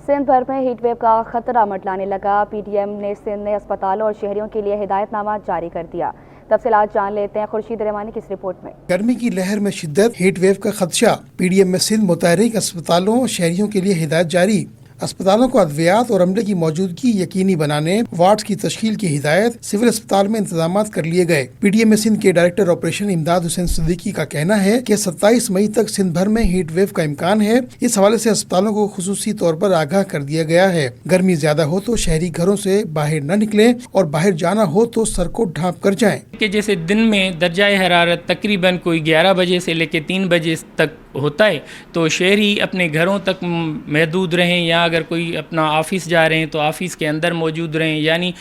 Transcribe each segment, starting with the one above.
सिंध भर में heat wave का खतरा मंडलाने लगा। पीटीएम ने सिंध में अस्पतालों और शहरियों के लिए हिदायतनामा जारी कर दिया। तफसीलात जान लेते हैं खुर्शीद रहमानी की इस रिपोर्ट में। गर्मी की लहर में शिद्दत, हीट वेव का खदशा। पीडीएम में सिंध मुतहरिक, अस्पतालों और शहरियों के लिए हिदायत जारी। अस्पतालों को अद्वियात और अमले की मौजूदगी यकीनी बनाने, वार्ड्स की तश्कील की हिदायत। सिविल अस्पताल में इंतजाम कर लिए गए। पीडीएम में सिंध के डायरेक्टर ऑपरेशन इमदाद हुसैन सिद्दीकी का कहना है कि 27 मई तक सिंध भर में हीट वेव का इम्कान है। इस हवाले से अस्पतालों को खुसूसी तौर पर आगाह कर दिया गया है। गर्मी ज्यादा हो तो शहरी घरों से बाहर न निकलें और बाहर जाना हो तो सर को ढांप कर जाएं। कि जैसे दिन में दर्जाए हरारत तकरीबन कोई 11 बजे से लेकर 3 बजे तक होता है, तो शहरी अपने घरों तक महदूद रहें, या अगर कोई अपना ऑफिस जा रहे हैं तो ऑफिस के अंदर मौजूद रहें, यानी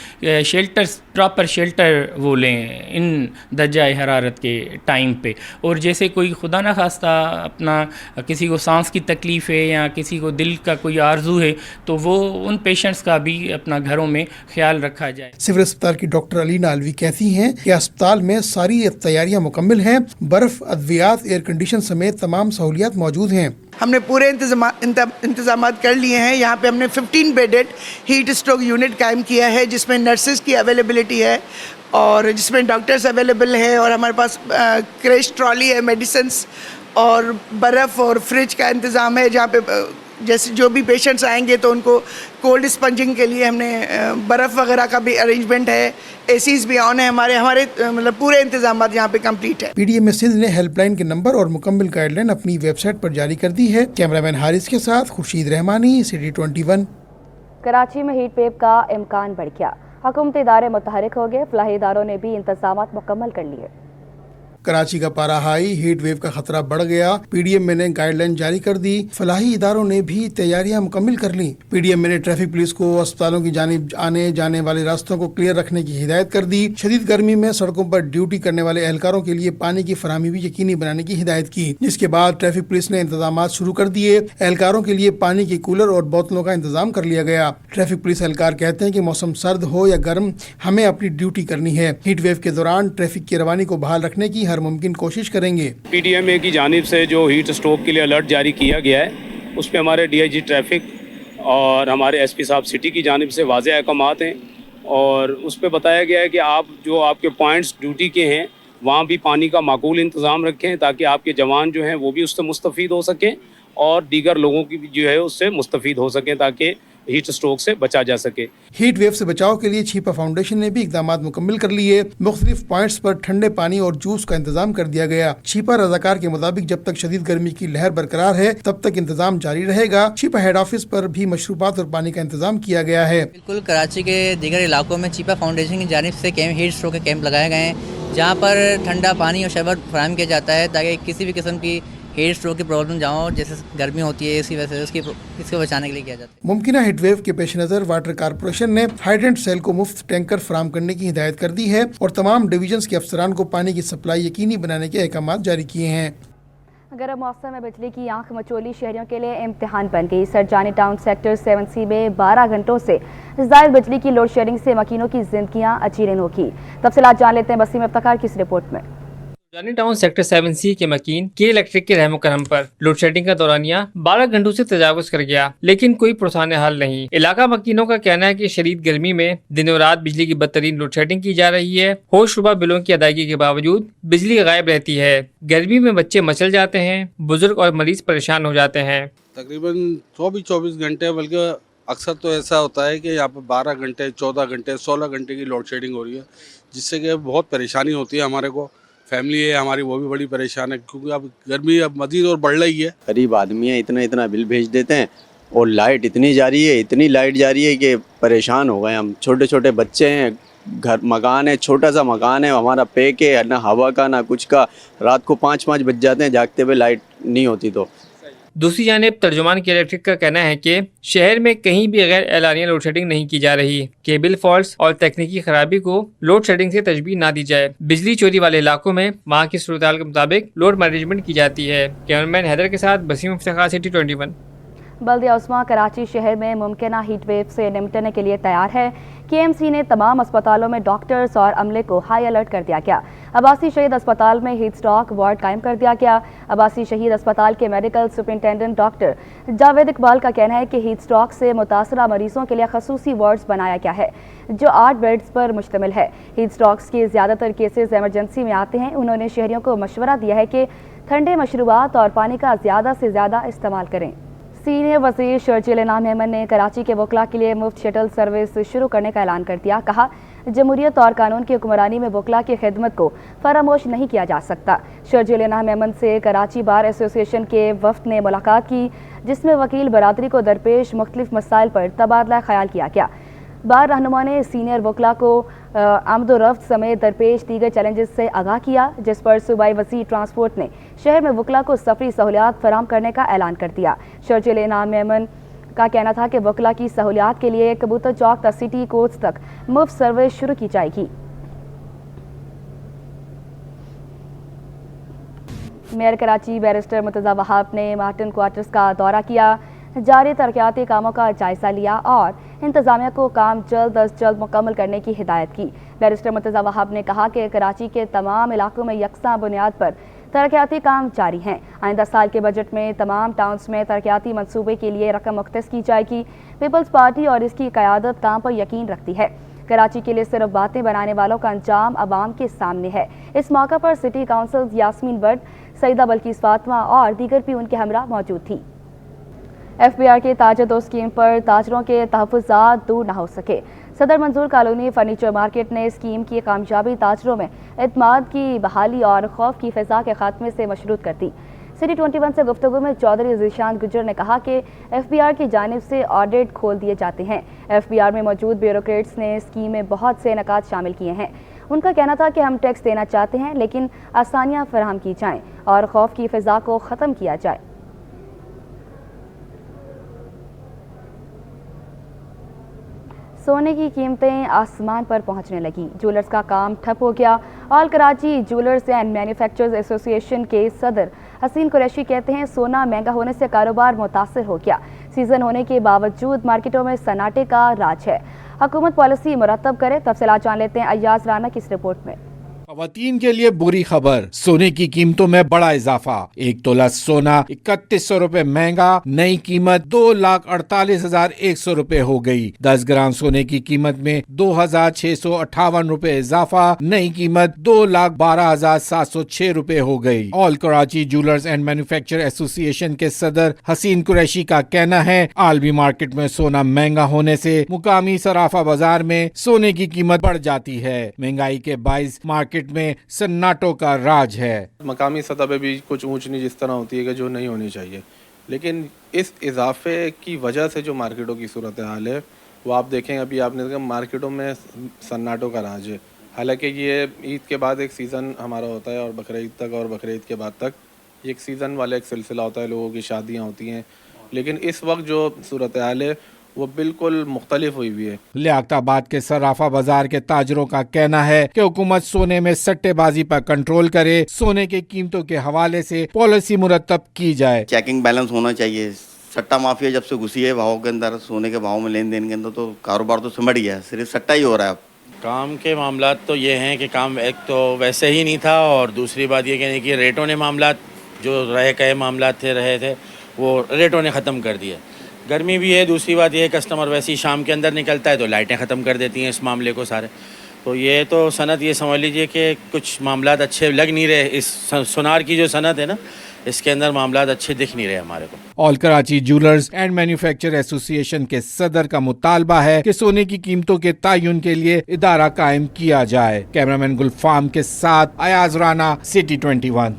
शेल्टर, प्रॉपर शेल्टर वो लें इन दर्जाए हरारत के टाइम पे। और जैसे कोई खुदा न खास्ता अपना किसी को सांस की तकलीफ़ है या किसी को दिल का कोई आरजू है, तो वो उन पेशेंट्स का भी अपना घरों में ख्याल रखा जाए। सिविल अस्पताल की डॉक्टर अलीना अलवी कहती हैं कि अस्पताल में सारी तैयारियां मुकम्मल हैं। बर्फ, अद्वियात, एयर कंडीशन समेत तमाम सहूलियात मौजूद हैं। हमने पूरे इंतजाम कर लिए हैं। यहाँ पे हमने 15 बेडेड हीट स्ट्रोक यूनिट कायम किया है, जिसमें नर्सेज की अवेलेबिलिटी है और जिसमें डॉक्टर्स अवेलेबल है, और हमारे पास क्रैश ट्रॉली है, मेडिसिन्स और बर्फ़ और फ्रिज का इंतज़ाम है, जहाँ पे जैसे जो भी पेशेंट्स आएंगे तो उनको कोल्ड स्पंजिंग के लिए हमने बर्फ़ वगैरह का भी अरेंजमेंट है। एसीज भी ऑन है। हमारे मतलब पूरे इंतजाम यहाँ पे कंप्लीट है। पीडीएम में सिंध ने हेल्पलाइन के नंबर और मुकम्मल गाइडलाइन अपनी वेबसाइट पर जारी कर दी है। कैमरामैन हारिस के साथ खुर्शीद रहमानी, सिटी 21। कराची में हीट वेव का इम्कान बढ़ गया। हुकूमती इदारे मुतहरिक हो गए। फलाही इदारों ने भी इंतजाम मुकम्मल कर लिए। कराची का पारा हाई, हीट वेव का खतरा बढ़ गया। पीडीएम में ने गाइडलाइन जारी कर दी। फलाही इदारों ने भी तैयारियां मुकम्मल कर ली। पीडीएम में ने ट्रैफिक पुलिस को अस्पतालों की जानिब आने जाने वाले रास्तों को क्लियर रखने की हिदायत कर दी। शदीद गर्मी में सड़कों पर ड्यूटी करने वाले एहलकारों के लिए पानी की फराहमी भी यकीनी बनाने की हिदायत की, जिसके बाद ट्रैफिक पुलिस ने इंतजाम शुरू कर दिए। एहलकारों के लिए पानी के कूलर और बोतलों का इंतजाम कर लिया गया। ट्रैफिक पुलिस एहलकार कहते हैं कि मौसम सर्द हो या गर्म, हमें अपनी ड्यूटी करनी है। हीट वेव के दौरान ट्रैफिक की रवानी को बहाल रखने की हर मुमकिन कोशिश करेंगे। पीडीएमए की जानिब से जो हीट स्ट्रोक के लिए अलर्ट जारी किया गया है, उस पर हमारे डीआईजी ट्रैफिक और हमारे एसपी साहब सिटी की जानिब से वाज़ेह अहकामात हैं, और उस पर बताया गया है कि आप जो आपके पॉइंट्स ड्यूटी के हैं वहाँ भी पानी का माकूल इंतज़ाम रखें, ताकि आपके जवान जो हैं वो भी उससे मुस्तफ़ीद हो सकें और दीगर लोगों की भी जो है उससे मुस्तफ़ीद हो सकें, ताकि हीट स्ट्रोक से बचा जा सके। हीट वेव से बचाव के लिए छिपा फाउंडेशन ने भी इकदाम मुकम्मल कर लिए। मुख्तलिफ पॉइंट्स पर ठंडे पानी और जूस का इंतजाम कर दिया गया। छिपा रजाकार के मुताबिक जब तक शदीद गर्मी की लहर बरकरार है तब तक इंतजाम जारी रहेगा। छिपा हेड ऑफिस पर भी मशरूबात और पानी का इंतजाम किया गया है। बिल्कुल कराची के दीगर इलाकों में छिपा फाउंडेशन की जानिब से हीट स्ट्रोक के कैंप लगाए गए हैं, जहाँ पर ठंडा पानी और शरबत फराहम किया जाता है, ताकि किसी भी किस्म की हीट स्ट्रोक की प्रॉब्लम जहाँ जैसे गर्मी होती है इसकी वजह से इसको बचाने के लिए किया जाता है। मुमकिन हीट वेव के पेश नज़र वाटर कारपोरेशन ने हाइड्रेंट सेल को मुफ्त टैंकर फराहम करने की हिदायत कर दी है और तमाम डिवीजन के अफसरान को पानी की सप्लाई यकीनी बनाने के अहकाम जारी किए हैं। गर्म मौसम में बिजली की आंख मचोली शहरियों के लिए इम्तिहान बन गई। सरजानी टाउन सेक्टर 7C में 12 घंटों से ज़ायद बिजली की लोड शेडिंग से मकीनों की जिंदगियां अचीरें होगी। तफसीलात जान लेते हैं वसीम इफ्तिखार की इस रिपोर्ट में। सरजानी टाउन सेक्टर 7C के मकीन के इलेक्ट्रिक के रहमो करम पर लोड शेडिंग का दौरानिया 12 घंटों से तजावुज कर गया, लेकिन कोई पुरसाने हाल नहीं। इलाका मकीनों का कहना है कि शदीद गर्मी में दिनों रात बिजली की बदतरीन लोड शेडिंग की जा रही है। होशरुबा बिलों की अदायगी के बावजूद बिजली गायब रहती है। गर्मी में बच्चे मचल जाते हैं, बुजुर्ग और मरीज परेशान हो जाते हैं। तकरीबन 24 घंटे, बल्कि अक्सर तो ऐसा होता है कि यहाँ पर 12 घंटे, 14 घंटे, 16 घंटे की लोड शेडिंग हो रही है, जिससे कि बहुत परेशानी होती है। हमारे को फैमिली है हमारी, वो भी बड़ी परेशान है, क्योंकि अब गर्मी अब मज़ीद और बढ़ रही है। गरीब आदमी है, इतना बिल भेज देते हैं और लाइट इतनी जा रही है, इतनी लाइट जा रही है कि परेशान हो गए हम। छोटे छोटे बच्चे हैं, घर मकान है, छोटा सा मकान है हमारा, पैक है, ना हवा का ना कुछ का। रात को 5 बज जाते हैं जागते हुए, लाइट नहीं होती तो। दूसरी जानिब तर्जुमान के इलेक्ट्रिक का कहना है कि शहर में कहीं भी गैर एलानिया लोड शेडिंग नहीं की जा रही। केबल फॉल्ट्स और तकनीकी खराबी को लोड शेडिंग से तशबीह ना दी जाए। बिजली चोरी वाले इलाकों में वहाँ की सूरत के मुताबिक लोड मैनेजमेंट की जाती है। कैमरामैन हैदर के साथ वसीम इफ्तिखार, सिटी 21। बल्दिया उस्मा कराची शहर में मुमकिन हीट वेव से निपटने के लिए तैयार है। KMC ने तमाम अस्पतालों में डॉक्टर्स और अमले को हाई अलर्ट कर दिया गया। अब्बासी शहीद अस्पताल में हीट स्ट्रोक वार्ड कायम कर दिया गया। अब्बासी शहीद अस्पताल के medical superintendent doctor Javed Iqbal का कहना है कि हीट स्ट्रोक से मुतासरा मरीजों के लिए खसूसी वार्ड्स बनाया गया है जो 8 बेड्स पर मुश्तमिल है। हीट स्ट्रोक्स के ज़्यादातर केसेस एमरजेंसी में आते हैं। उन्होंने शहरियों को मशवरा दिया है कि ठंडे मशरूबात और पानी का ज़्यादा से ज़्यादा इस्तेमाल करें। सीनियर वज़ीर शर्जील इनाम अहमद ने कराची के वकला के लिए मुफ्त शटल सर्विस शुरू करने का ऐलान कर दिया। कहा, जमहूरियत और कानून की हुक्मरानी में वकला की खिदमत को फरामोश नहीं किया जा सकता। शर्जील इनाम अहमद से कराची बार एसोसिएशन के वफ्द ने मुलाकात की, जिसमें वकील बरादरी को दरपेश मुख्तलिफ मसाइल पर तबादला ख्याल किया गया। बार रहनुमा ने सीनियर वकला को आमदोरफ्त समेत दरपेश दीगर चैलेंजेस से आगाह किया, जिस पर सूबाई वज़ीर ट्रांसपोर्ट ने शहर में वकला को सफरी सहूलियात फराम करने का ऐलान कर दिया। शर्जील इनाम अहमद का कहना था कि वकला की सहूलियात के लिए कबूतर चौक तक सिटी कोच तक मुफ्त सर्विस शुरू की जाएगी। मेयर कराची बैरिस्टर मुर्तज़ा वहाब ने मार्टिन क्वार्टर्स का दौरा किया, जारी तरक्याती कामों का जायजा लिया और इंतजामिया को काम जल्द अज जल्द मुकम्मल करने की हिदायत की। बैरिस्टर मुर्तज़ा वहाब ने कहा कि कराची के तमाम इलाकों में यकसा बुनियाद पर तरक्याती काम जारी हैं। आइंदा साल के बजट में तमाम टाउन्स में तरक्याती मनसूबे के लिए रकम मुख्तस की जाएगी। पीपल्स पार्टी और इसकी क़यादत काम पर यकीन रखती है। कराची के लिए सिर्फ बातें बनाने वालों का अंजाम आवाम के सामने है। इस मौका पर सिटी काउंसिल यास्मीन बट, सईदा बल्कीस फातिमा और दीगर भी उनके हमरा मौजूद थी। FBR के ताजर दो स्कीम पर ताजरों के तहफ़्फ़ुज़ात दूर न हो सके। सदर मंजूर कॉलोनी फर्नीचर मार्केट ने स्कीम की कामयाबी ताजरों में एतमाद की बहाली और खौफ की फ़िज़ा के खात्मे से मशरूत कर दी। सिटी 21 से गुफ्तगू में चौधरी ज़ीशान गुजर ने कहा कि FBR की जानिब से ऑडिट खोल दिए जाते हैं। FBR में मौजूद ब्यूरोक्रेट्स ने स्कीम में बहुत से नकात शामिल किए हैं। उनका कहना था कि हम टैक्स देना चाहते हैं, लेकिन आसानियाँ फराहम की जाएँ और खौफ की फ़िज़ा को ख़त्म किया जाए। सोने की कीमतें आसमान पर पहुंचने लगी। ज्वेलर्स का काम ठप हो गया। All Karachi jewellers and manufacturers association के सदर हसीन कुरैशी कहते हैं, सोना महंगा होने से कारोबार मुतासर हो गया। सीजन होने के बावजूद मार्केटों में सन्नाटे का राज है। हुकूमत पॉलिसी मुरतब करे। तफसीलात जान लेते हैं अय्याज राना की इस रिपोर्ट में। खवातीन के लिए बुरी खबर, सोने की कीमतों में बड़ा इजाफा। 1 तोला सोना 3100 रुपए महंगा, नई कीमत 2,48,100 रुपए हो गई। 10 ग्राम सोने की कीमत में 2,658 रुपए इजाफा, नई कीमत 2,12,706 रुपए हो गई। All Karachi jewellers and manufacture association के सदर हसीन कुरैशी का कहना है, आलमी मार्केट में सोना महंगा होने से मुकामी सराफा बाजार में सोने की कीमत बढ़ जाती है। महंगाई के बाइस मार्केट में सन्नाटों का राज है। मकामी सतह पे भी कुछ ऊंच नीच इस तरह होती है कि जो नहीं होनी चाहिए, लेकिन इस इजाफे की वजह से जो मार्केटों की सूरत हाल है वो आप देखें, अभी आपने देखा मार्केटों में सन्नाटों का राज है। हालांकि ये ईद के बाद एक सीज़न हमारा होता है और बकरीद तक, और बकरीद के बाद तक एक सीज़न वाला एक सिलसिला होता है, लोगों की शादियाँ होती हैं। लेकिन इस वक्त जो सूरत हाल है वो बिल्कुल मुख्तलिफ हुई हुई है। लियाकताबाद के सराफा बाजार के ताजरों का कहना है कि हुकूमत सोने में सट्टेबाजी पर कंट्रोल करे, सोने की कीमतों के हवाले से पॉलिसी मुरतब की जाए। चेकिंग बैलेंस होना चाहिए। सट्टा माफिया जब से घुसी है भाव के अंदर, सोने के भाव में लेन देन के अंदर, तो कारोबार तो सिमट गया है, सिर्फ सट्टा ही हो रहा है। काम के मामला तो ये हैं कि काम एक तो वैसे ही नहीं था, और दूसरी बात ये कहने की रेटों ने मामला जो रहे मामला रहे थे वो रेटों ने ख़त्म कर दिए। गर्मी भी है, दूसरी बात ये है कस्टमर वैसे ही शाम के अंदर निकलता है तो लाइटें ख़त्म कर देती हैं इस मामले को सारे। तो ये तो सनत ये समझ लीजिए कि कुछ मामलात अच्छे लग नहीं रहे। इस सोनार की जो सनत है ना, इसके अंदर मामलात अच्छे दिख नहीं रहे हमारे को। All Karachi jewellers and manufacture association के सदर का मुतालबा है कि सोने की कीमतों के तयन के लिए इदारा कायम किया जाए। कैमरामैन गुलफाम के साथ अयाज राना, सिटी 21।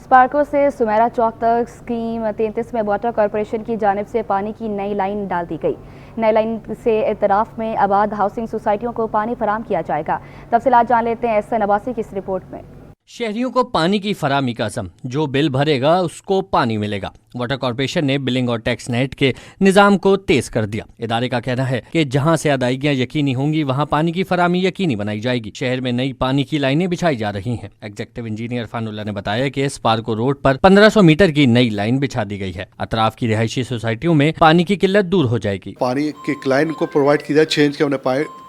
स्पार्को से सुमेरा चौक तक स्कीम 33 में वाटर कॉरपोरेशन की जानिब से पानी की नई लाइन डाल दी गई। नई लाइन से इतराफ में आबाद हाउसिंग सोसाइटियों को पानी फराम किया जाएगा। तफसीलात जान लेते हैं एहसन अब्बासी की इस रिपोर्ट में। शहरियों को पानी की फराहमी का असम, जो बिल भरेगा उसको पानी मिलेगा। वाटर कॉरपोरेशन ने बिलिंग और टैक्स नेट के निज़ाम को तेज कर दिया। इदारे का कहना है कि जहां से अदायगियां यकीनी होंगी वहां पानी की फराहमी यकीनी बनाई जाएगी। शहर में नई पानी की लाइनें बिछाई जा रही हैं। एग्जीक्यूटिव इंजीनियर फानुल्लाह ने बताया कि स्पार्को रोड पर 1500 मीटर की नई लाइन बिछा दी गई है। अतराफ की रिहायशी सोसाइटियों में पानी की किल्लत दूर हो जाएगी। पानी की लाइन को प्रोवाइड की जाए, चेंज के हमने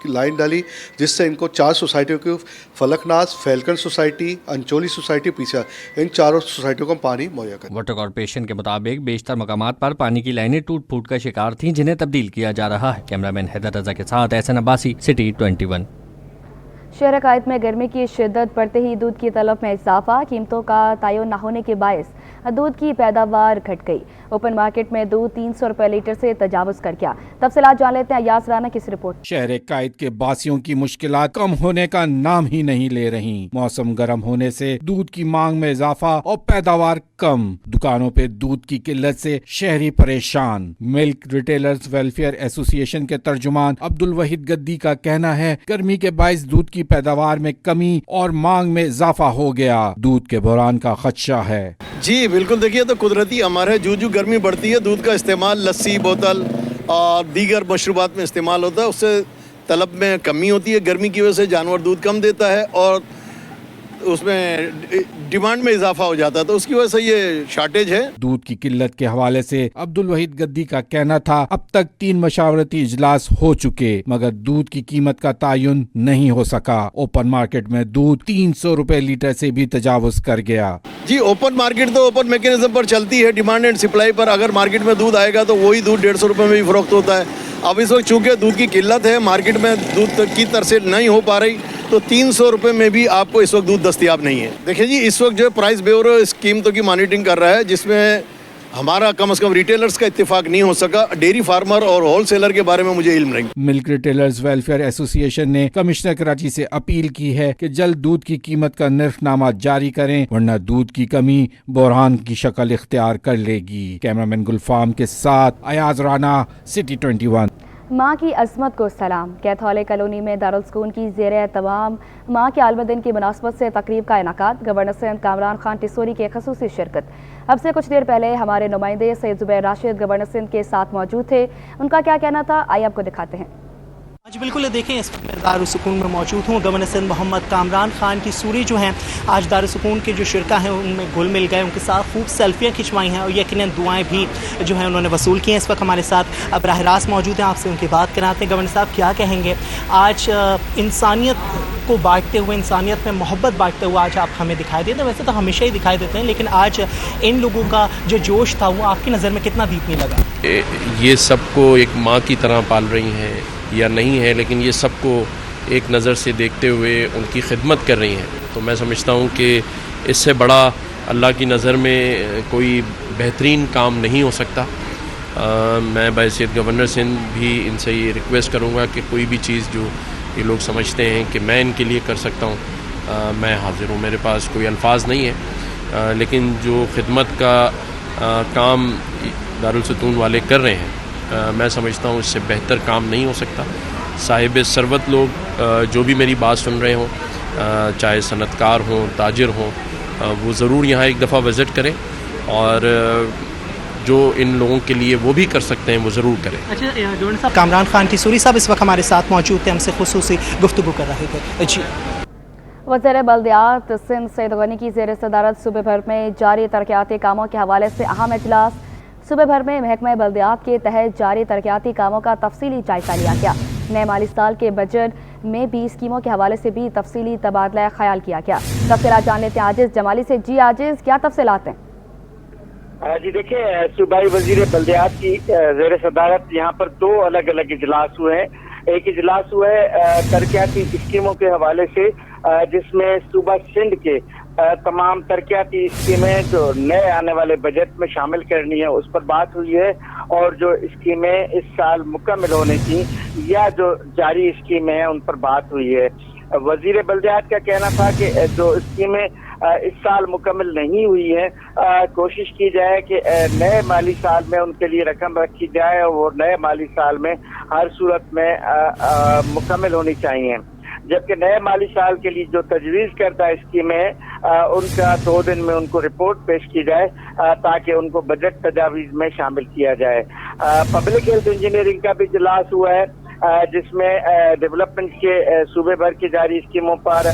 की लाइन डाली, जिससे इनको 4 सोसाइटियों को Falaknaz, falcon society, Ancholi society, पीछा, इन 4 सोसाइटियों को पानी मुहैया कर। वाटर कॉर्पोरेशन के मुताबिक बेशतर मकामात पर पानी की लाइनें टूट फूट का शिकार थीं, जिन्हें तब्दील किया जा रहा है। कैमरामैन हैदर रजा के साथ एहसन अब्बासी, सिटी 21। शहर कायद में गर्मी की शिद्दत बढ़ते ही दूध की तलब में इजाफा, कीमतों का तयन न होने के बायस दूध की पैदावार घट गई। ओपन मार्केट में दूध 300 रुपए लीटर से तजावुज कर गया। तफसीलात जान लेते हैं अयाज राना की इस रिपोर्ट। शहर कायद के बासियों की मुश्किलात कम होने का नाम ही नहीं ले रही। मौसम गर्म होने से दूध की मांग में इजाफा और पैदावार कम। दुकानों पे दूध की किल्लत से शहरी परेशान। मिल्क रिटेलर्स वेलफेयर एसोसिएशन के तर्जुमान अब्दुल वहीद गद्दी का कहना है, गर्मी के बायस दूध की पैदावार में कमी और मांग में इजाफा हो गया। दूध के बहरान का खदशा है। जी बिल्कुल, देखिए तो कुदरती अमर है, जो गर्मी बढ़ती है दूध का इस्तेमाल लस्सी, बोतल और दीगर मशरूबात में इस्तेमाल होता है, उससे तलब में कमी होती है। गर्मी की वजह से जानवर दूध कम देता है और उसमें डिमांड में इजाफा हो जाता है, तो उसकी वजह से ये शॉर्टेज है। दूध की किल्लत के हवाले से अब्दुल वहीद गद्दी का कहना था, अब तक 3 मशावरती इजलास हो चुके मगर दूध की कीमत का तायुन नहीं हो सका। ओपन मार्केट में दूध 300 रुपए लीटर से भी तजावुज कर गया। जी ओपन मार्केट तो ओपन मैकेनिज्म पर चलती है, डिमांड एंड सप्लाई पर। अगर मार्केट में दूध आएगा तो वही दूध 150 रुपए में भी फरोख्त होता है। अब इस वक्त चूंकि दूध की किल्लत है, मार्केट में दूध की तरह नहीं हो पा रही, तो 300 रुपए में भी आपको इस वक्त दूध दस्तयाब नहीं है। देखिए जी, इस वक्त जो प्राइस ब्यूरो इस कीमतों की मॉनिटरिंग कर रहा है, जिसमें हमारा कम से कम रिटेलर्स का इत्तेफाक नहीं हो सका। डेयरी फार्मर और होलसेलर के बारे में मुझे इल्म नहीं। मिल्क रिटेलर्स वेलफेयर एसोसिएशन ने कमिश्नर कराची से अपील की है कि जल्द दूध की कीमत का निर्खनामा जारी करें, वरना दूध की कमी बहरान की शक्ल इख्तियार कर लेगी। कैमरामैन गुलफाम के साथ अयाज राना, सिटी 21। माँ की अजमत को सलाम। कैथोलिक कॉलोनी में दारुल सुकून की ज़ेर तमाम माँ के आलमदिन की मुनासबत से तकरीब का इनाकात। गवर्नर सिंध कामरान खान टिसोरी के खसूसी शिरकत। अब से कुछ देर पहले हमारे नुमाइंदे सैयद जुबैर राशिद गवर्नर सिंध के साथ मौजूद थे। उनका क्या कहना था, आइए आपको दिखाते हैं। जी बिल्कुल, देखें इस वक्त दारुल सुकून में मौजूद हूँ। गवर्नर सिंध मोहम्मद कामरान खान टिसोरी जो हैं आज दारुल सुकून के जो शिरका हैं उनमें घुल मिल गए, उनके साथ खूब सेल्फियाँ खिंचवाई हैं और यकीनन दुआएं भी जो हैं उन्होंने वसूल की हैं। इस वक्त हमारे साथ अब बराह रास्त मौजूद हैं, आपसे उनकी बात कराते हैं। गवर्नर साहब क्या कहेंगे, आज इंसानियत को बांटते हुए, इंसानियत में मोहब्बत बांटते हुए आज आप हमें दिखाई देते हैं। वैसे तो हमेशा ही दिखाई देते हैं, लेकिन आज इन लोगों का जो जोश था वो आपकी नज़र में कितना दीपने लगा? ये सबको एक माँ की तरह पाल रही हैं या नहीं है, लेकिन ये सबको एक नज़र से देखते हुए उनकी खिदमत कर रही हैं। तो मैं समझता हूँ कि इससे बड़ा अल्लाह की नज़र में कोई बेहतरीन काम नहीं हो सकता। मैं बहैसियत गवर्नर सिंध भी इनसे ये रिक्वेस्ट करूँगा कि कोई भी चीज़ जो ये लोग समझते हैं कि मैं इनके लिए कर सकता हूँ, मैं हाज़िर हूँ। मेरे पास कोई अल्फाज नहीं है, लेकिन जो खिदमत का काम दारुल सुकून वाले कर रहे हैं, मैं समझता हूँ इससे बेहतर काम नहीं हो सकता। साहिब सरवत लोग जो भी मेरी बात सुन रहे हों, चाहे सनतकार हों, ताजिर हों, वो ज़रूर यहाँ एक दफ़ा विज़िट करें और जो इन लोगों के लिए वो भी कर सकते हैं वो ज़रूर करें। अच्छा गवर्नर साहब, कामरान खान टिसोरी साहब इस वक्त हमारे साथ मौजूद थे, हमसे खुसूसी गुफ्तगू कर रहे थे। जी वज़ीर बल्दियात सिंध सैयद गनी की ज़ेर सदारत सूबे भर में जारी तरक्याती कामों के हवाले से अहम इजलास। सूबे भर में महकमा बल्दियात के तहत जारी तरक्याती कामों का तफसीली जायजा लिया गया। नए माली साल के बजट में भी स्कीमों के हवाले से भी तफसीली तबादला ख्याल किया गया। तफसीलात जान लेते हैं आजिज़ जमाली से। जी आजिज़, क्या तफसीलात हैं? जी देखिए, सूबाई वजीर बल्दियात की ज़ेर सदारत यहाँ पर 2 अलग अलग इजलास हुए हैं। एक इजलास हुआ है तरक्याती स्कीमों के हवाले से, जिसमें सूबा सिंध के तमाम तरक्याती स्कीमें जो नए आने वाले बजट में शामिल करनी है उस पर बात हुई है, और जो स्कीमें इस साल मुकम्मल होने की या जो जारी स्कीमें हैं उन पर बात हुई है। वजीर बल्दियात का कहना था कि जो स्कीमें इस साल मुकम्मल नहीं हुई है, कोशिश की जाए कि नए माली साल में उनके लिए रकम रखी जाए और वो नए माली साल में हर सूरत में मुकम्मल होनी चाहिए। जबकि नए माली साल के लिए जो तजवीज़ करता स्कीमें है उनका 2 दिन में उनको रिपोर्ट पेश की जाए ताकि उनको बजट तजावीज़ में शामिल किया जाए। पब्लिक हेल्थ इंजीनियरिंग का भी इजलास हुआ है जिसमें डेवलपमेंट के सूबे भर की जारी स्कीमों पर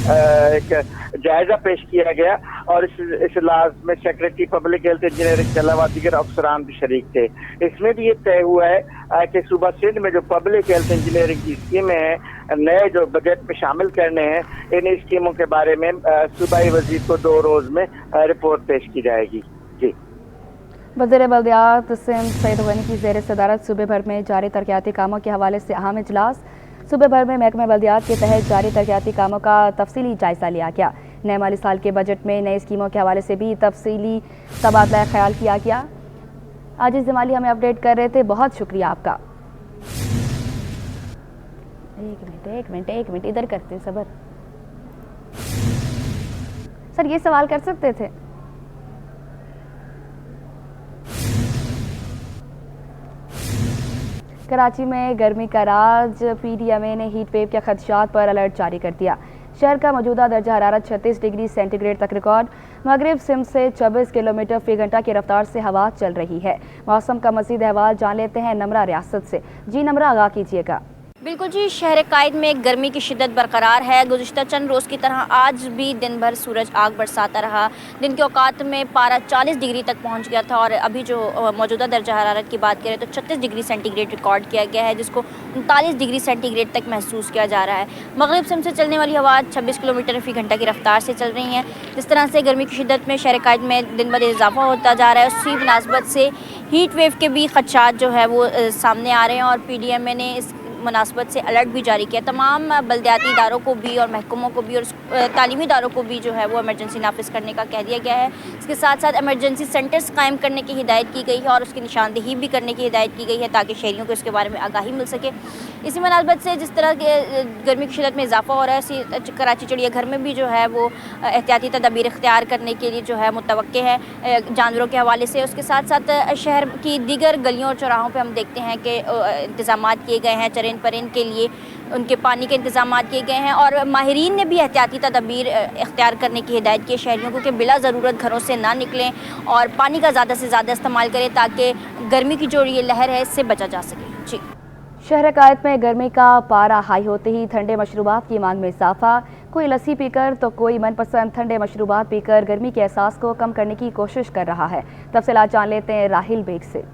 एक जायजा पेश किया गया और इस इजलास में सेक्रेटरी पब्लिक हेल्थ इंजीनियरिंग के अलावा दीगर अफसरान भी शरीक थे। इसमें भी ये तय हुआ है कि सूबा सिंध में जो पब्लिक हेल्थ इंजीनियरिंग की स्कीमें हैं नए जो बजट में शामिल करने हैं, इन स्कीमों के बारे में सूबाई वजीर को 2 रोज में रिपोर्ट पेश की जाएगी। जी। वज़ीर बल्दियात सिंध सईद गनी की ज़ेर सदारत सूबे भर में जारी तरक्याती कामों के हवाले से अहम इजलास। सूबे भर में महकमा बल्दियात के तहत जारी तरक्याती कामों का तफसीली जायजा लिया गया। नए माली साल के बजट में नई स्कीमों के हवाले से भी तफसीली तबादला ख्याल किया गया। आजिज़ जमाली हमें अपडेट कर रहे थे, बहुत शुक्रिया आपका। एक मिनट इधर करते सबर। सर ये सवाल कर सकते थे? कराची में गर्मी का राज, PDMA ने हीट वेव के खदशात पर अलर्ट जारी कर दिया। शहर का मौजूदा दर्जा हरारत 36 डिग्री सेंटीग्रेड तक रिकॉर्ड। मगरिब सिम से 24 किलोमीटर फी घंटा की रफ्तार से हवा चल रही है। मौसम का मज़ीद अहवाल जान लेते हैं नमरा रियासत से। जी नमरा, आगाह कीजिएगा। बिल्कुल जी, शहर कायद में गर्मी की शिद्दत बरकरार है। गुज़िश्ता चंद रोज़ की तरह आज भी दिन भर सूरज आग बरसाता रहा। दिन के औकात में पारा 40 डिग्री तक पहुंच गया था और अभी जो मौजूदा दर्जा हरारत की बात करें तो 36 डिग्री सेंटीग्रेड रिकॉर्ड किया गया है, जिसको 39 डिग्री सेंटीग्रेड तक महसूस किया जा रहा है। मगरिब सिम से चलने वाली हवा 26 किलोमीटर फी घंटा की रफ्तार से चल रही हैं। जिस तरह से गर्मी की शिद्दत में शहर कायद में दिन ब दिन इजाफा होता जा रहा है, उसी मुनासबत से हीट वेव के भी खदशात जो है वो सामने आ रहे हैं और PDMA ने इस मुनासबत से अलर्ट भी जारी किया। तमाम बल्दियाती इदारों को भी और महकमों को भी और तालीमी इदारों को भी जो है वो इमरजेंसी नाफिज करने का कह दिया गया है। इसके साथ साथ इमरजेंसी सेंटर्स कायम करने की हिदायत की गई है और उसकी निशानदेही भी करने की हिदायत की गई है ताकि शहरियों को इसके बारे में आगाही मिल सके। इसी मुनासबत से जिस तरह के गर्मी की शिद्दत में इजाफा हो रहा है, कराची चिड़ियाघर में भी जो है वो एहतियाती तदाबीर इख्तियार करने के लिए जो है मुतवक्के है जानवरों के हवाले से। उसके साथ साथ शहर की दीगर गलियों और चौराहों पर हम देखते हैं कि इंतजाम किए गए हैं, चरेन परिन के लिए उनके पानी के इंतजाम किए गए हैं और माहिरीन ने भी एहतियाती तदाबीर इख्तियार करने की हिदायत की है शहरियों को कि बिला ज़रूरत घरों से ना निकलें और पानी का ज़्यादा से ज़्यादा इस्तेमाल करें ताकि गर्मी की जो ये लहर है इससे बचा जा सके। जी। शहर कायद में गर्मी का पारा हाई होते ही ठंडे मशरूबात की मांग में इजाफा। कोई लस्सी पीकर तो कोई मनपसंद ठंडे मशरूबात पीकर गर्मी के एहसास को कम करने की कोशिश कर रहा है। तफसीलात जान लेते हैं राहिल बेग से।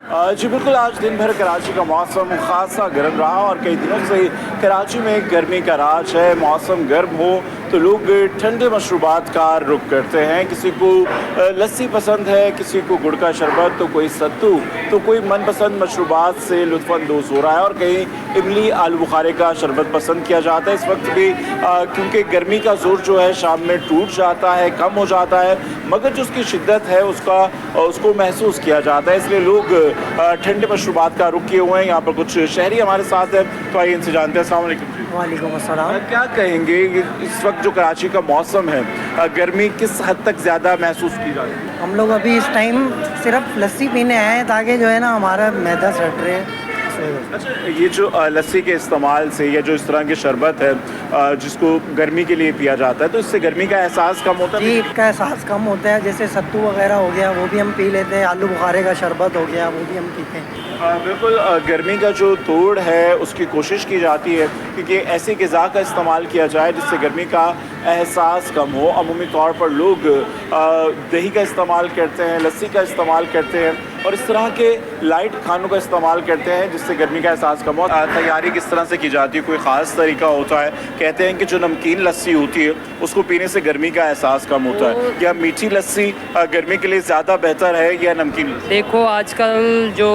जी बिल्कुल, आज दिन भर कराची का मौसम खासा गर्म रहा और कई दिनों से कराची में गर्मी का राज है। मौसम गर्म हो तो लोग ठंडे मशरूबात का रुख करते हैं। किसी को लस्सी पसंद है, किसी को गुड़ का शरबत, तो कोई सत्तू, तो कोई मनपसंद मशरूबात से लुत्फ़अंदोज़ हो रहा है और कहीं इमली आलू बुखारे का शरबत पसंद किया जाता है। इस वक्त भी क्योंकि गर्मी का ज़ोर जो है शाम में टूट जाता है, कम हो जाता है, मगर जो उसकी शिद्दत है उसको महसूस किया जाता है, इसलिए लोग ठंडे मशरूबात का रुख किए हुए हैं। यहाँ पर कुछ शहरी हमारे साथ हैं, तो आइए इनसे जानते हैं। अस्सलाम वालेकुम। वालेकुम अस्सलाम। क्या कहेंगे इस वक्त जो कराची का मौसम है, गर्मी किस हद तक ज़्यादा महसूस की जाती है? हम लोग अभी इस टाइम सिर्फ लस्सी पीने आए हैं ताकि जो है ना हमारा मैदा सट रहे। अच्छा, ये जो लस्सी के इस्तेमाल से या जो इस तरह के शरबत है जिसको गर्मी के लिए पिया जाता है, तो इससे गर्मी का एहसास कम होता है? जी, इसका एहसास कम होता है। जैसे सत्तू वगैरह हो गया वो भी हम पी लेते हैं, आलू बुखारे का शरबत हो गया वो भी हम पीते हैं। बिल्कुल, गर्मी का जो तोड़ है उसकी कोशिश की जाती है क्योंकि ऐसी ग़िज़ा का इस्तेमाल किया जाए जिससे गर्मी का एहसास कम हो। अमूमी तौर पर लोग दही का इस्तेमाल करते हैं, लस्सी का इस्तेमाल करते हैं और इस तरह के लाइट खानों का इस्तेमाल करते हैं जिससे गर्मी का एहसास कम हो। तैयारी किस तरह से की जाती है? कोई ख़ास तरीका होता है? कहते हैं कि जो नमकीन लस्सी होती है उसको पीने से गर्मी का एहसास कम होता है। क्या मीठी लस्सी गर्मी के लिए ज़्यादा बेहतर है या नमकीन लस्सी? देखो, आजकल जो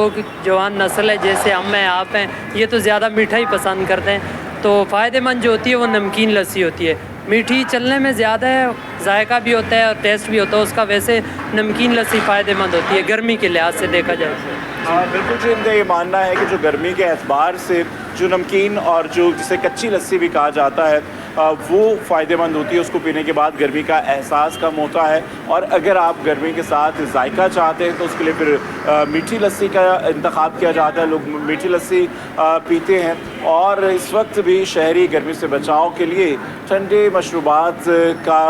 जवान नस्ल है, जैसे हम हैं आप हैं, ये तो ज़्यादा मीठा ही पसंद करते हैं, तो फ़ायदेमंद जो होती है वो नमकीन लस्सी होती है। मीठी चलने में ज़्यादा है, जायका भी होता है और टेस्ट भी होता है उसका। वैसे नमकीन लस्सी फ़ायदेमंद होती है गर्मी के लिहाज से देखा जाए। हाँ बिल्कुल जी, इनका ये मानना है कि जो गर्मी के एतबार से जो नमकीन और जो जिसे कच्ची लस्सी भी कहा जाता है वो फ़ायदेमंद होती है। उसको पीने के बाद गर्मी का एहसास कम होता है और अगर आप गर्मी के साथ जायका चाहते हैं तो उसके लिए फिर मीठी लस्सी का इंतखाब किया जाता है। लोग मीठी लस्सी पीते हैं और इस वक्त भी शहरी गर्मी से बचाव के लिए ठंडे मशरूबात का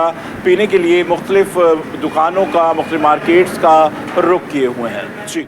पीने के लिए मुख्तलिफ दुकानों का, मुख्तलिफ मार्केट्स का रुख किए हुए हैं। जी।